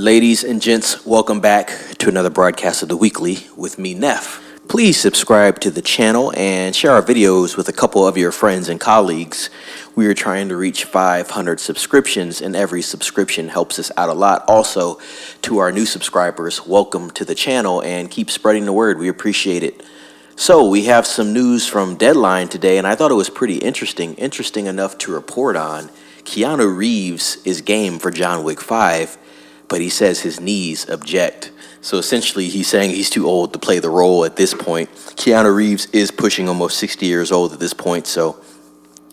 Ladies and gents, welcome back to another broadcast of the Weekly with me, Neff. Please subscribe to the channel and share our videos with a couple of your friends and colleagues. We are trying to reach 500 subscriptions, and every subscription helps us out a lot. Also, to our new subscribers, welcome to the channel and keep spreading the word. We appreciate it. So we have some news from Deadline today, and I thought it was pretty interesting enough to report on. Keanu Reeves is game for John Wick 5, but he says his knees object. So essentially, he's saying he's too old to play the role at this point. Keanu Reeves is pushing almost 60 years old at this point, so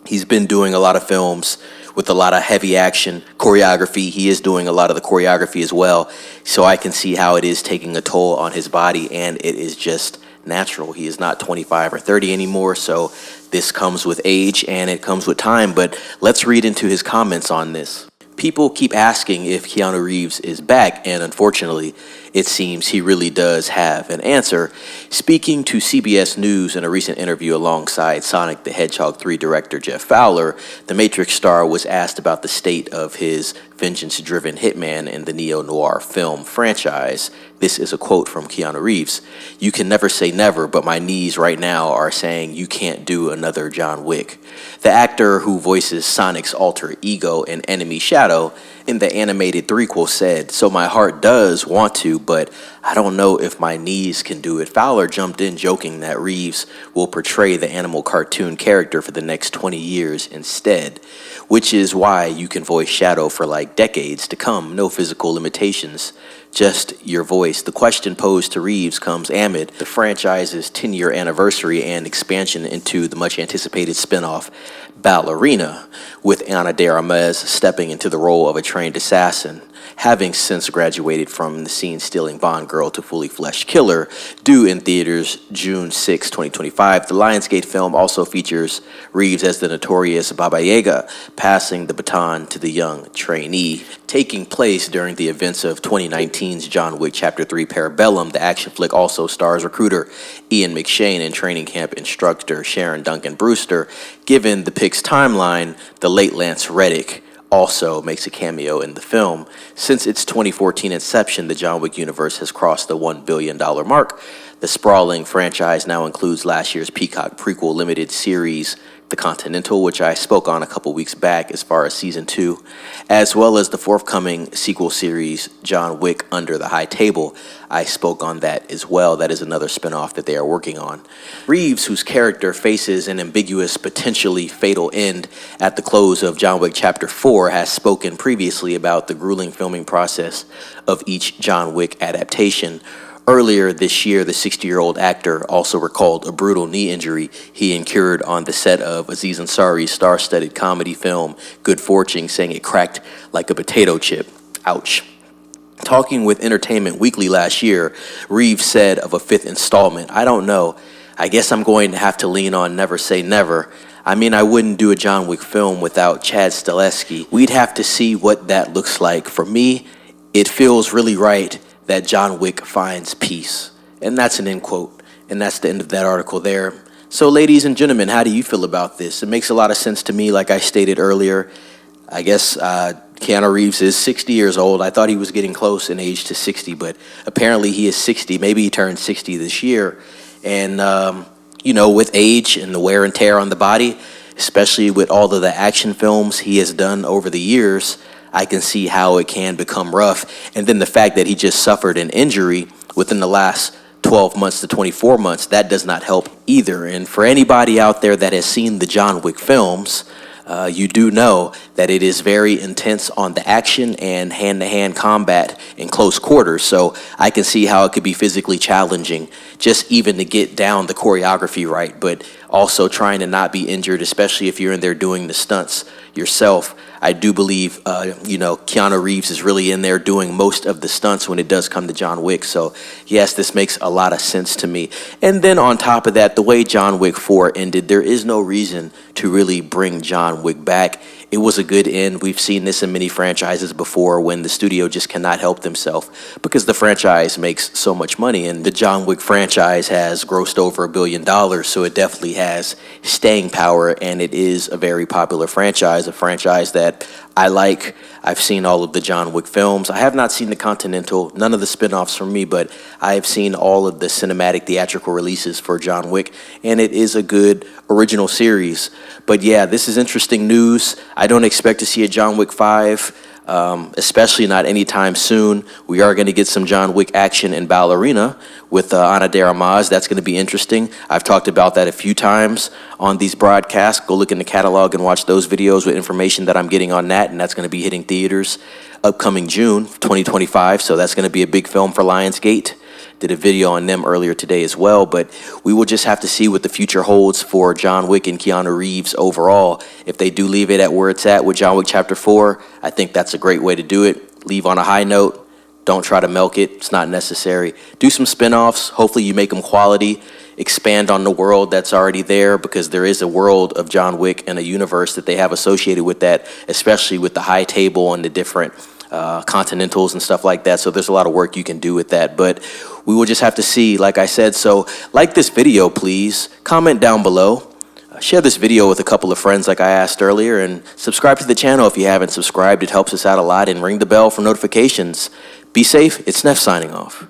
he's been doing a lot of films with a lot of heavy action choreography. He is doing a lot of the choreography as well, so I can see how it is taking a toll on his body, and it is just natural. He is not 25 or 30 anymore, so this comes with age and it comes with time. But let's read into his comments on this. People keep asking if Keanu Reeves is back, and unfortunately, it seems he really does have an answer. Speaking to CBS News in a recent interview alongside Sonic the Hedgehog 3 director Jeff Fowler, the Matrix star was asked about the state of his vengeance-driven hitman in the neo-noir film franchise. This is a quote from Keanu Reeves. "You can never say never, but my knees right now are saying you can't do another John Wick." The actor who voices Sonic's alter ego in Enemy Shadow in the animated threequel said, "So my heart does want to, but I don't know if my knees can do it." Fowler jumped in joking that Reeves will portray the animal cartoon character for the next 20 years instead, which is why you can voice Shadow for like decades to come. No physical limitations, just your voice. The question posed to Reeves comes amid the franchise's 10-year anniversary and expansion into the much-anticipated spin-off Ballerina, with Ana de Armas stepping into the role of a trained assassin, having since graduated from the scene-stealing Bond girl to fully fleshed killer, due in theaters June 6, 2025. The Lionsgate film also features Reeves as the notorious Baba Yaga, passing the baton to the young trainee. Taking place during the events of 2019's John Wick Chapter 3 Parabellum, the action flick also stars recruiter Ian McShane and training camp instructor Sharon Duncan Brewster. Given the Pic's timeline, the late Lance Reddick also makes a cameo in the film. Since its 2014 inception, the John Wick universe has crossed the $1 billion mark. The sprawling franchise now includes last year's Peacock prequel limited series, The Continental, which I spoke on a couple weeks back as far as season 2, as well as the forthcoming sequel series, John Wick Under the High Table. I spoke on that as well. That is another spinoff that they are working on. Reeves, whose character faces an ambiguous, potentially fatal end at the close of John Wick Chapter 4, has spoken previously about the grueling filming process of each John Wick adaptation. Earlier this year, the 60-year-old actor also recalled a brutal knee injury he incurred on the set of Aziz Ansari's star-studded comedy film Good Fortune, saying it cracked like a potato chip. Ouch. Talking with Entertainment Weekly last year, Reeves said of a fifth installment, "I don't know. I guess I'm going to have to lean on Never Say Never. I mean, I wouldn't do a John Wick film without Chad Stahelski. We'd have to see what that looks like. For me, it feels really right that John Wick finds peace." And that's an end quote. And that's the end of that article there. So ladies and gentlemen, how do you feel about this? It makes a lot of sense to me, like I stated earlier. I guess Keanu Reeves is 60 years old. I thought he was getting close in age to 60, but apparently he is 60. Maybe he turned 60 this year. And, with age and the wear and tear on the body, especially with all of the action films he has done over the years, I can see how it can become rough. And then the fact that he just suffered an injury within the last 12 months to 24 months, that does not help either. And for anybody out there that has seen the John Wick films, you do know that it is very intense on the action and hand-to-hand combat in close quarters. So I can see how it could be physically challenging just even to get down the choreography right, but also trying to not be injured, especially if you're in there doing the stunts yourself. I do believe, Keanu Reeves is really in there doing most of the stunts when it does come to John Wick. So yes, this makes a lot of sense to me. And then on top of that, the way John Wick 4 ended, there is no reason to really bring John Wick back. it was a good end. We've seen this in many franchises before when the studio just cannot help themselves because the franchise makes so much money. And the John Wick franchise has grossed over $1 billion, so it definitely has staying power, and it is a very popular franchise, a franchise that I like. I've seen all of the John Wick films. I have not seen the Continental, none of the spin-offs from me, but I have seen all of the cinematic theatrical releases for John Wick, and it is a good original series. But yeah, this is interesting news. I don't expect to see a John Wick 5, especially not anytime soon. We are going to get some John Wick action in Ballerina with Ana de Armas. That's going to be interesting. I've talked about that a few times on these broadcasts. Go look in the catalog and watch those videos with information that I'm getting on that, and that's going to be hitting theaters upcoming June 2025, so that's going to be a big film for Lionsgate. Did a video on them earlier today as well, but we will just have to see what the future holds for John Wick and Keanu Reeves overall. If they do leave it at where it's at with John Wick Chapter 4, I think that's a great way to do it. Leave on a high note. Don't try to milk it. It's not necessary. Do some spin-offs. Hopefully you make them quality. Expand on the world that's already there, because there is a world of John Wick and a universe that they have associated with that, especially with the high table and the different Continentals and stuff like that. So there's a lot of work you can do with that, but we will just have to see, like I said. So like this video, please. Comment down below. Share this video with a couple of friends like I asked earlier, and subscribe to the channel if you haven't subscribed. It helps us out a lot, and ring the bell for notifications. Be safe. It's Neff signing off.